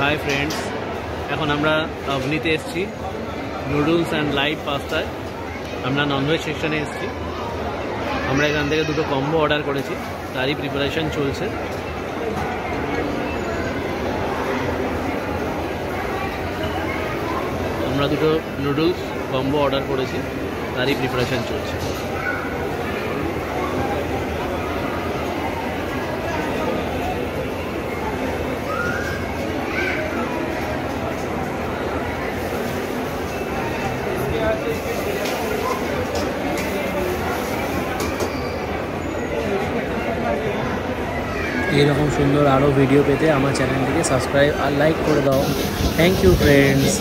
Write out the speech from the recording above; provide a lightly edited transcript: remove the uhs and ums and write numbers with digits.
Hi friends, এখন আমরা অবনীতে এসেছি নুডলস অ্যান্ড লাইট পাস্তায়। আমরা ননভেজ সেকশনে এসেছি। আমরা এখান থেকে দুটো কম্বো অর্ডার করেছি, তারই প্রিপারেশন চলছে। আমরা দুটো নুডলস কম্বো অর্ডার করেছি, তারই প্রিপারেশন চলছে। এরকম সুন্দর আরও ভিডিও পেতে আমার চ্যানেলটিকে সাবস্ক্রাইব আর লাইক করে দাও। Thank you friends.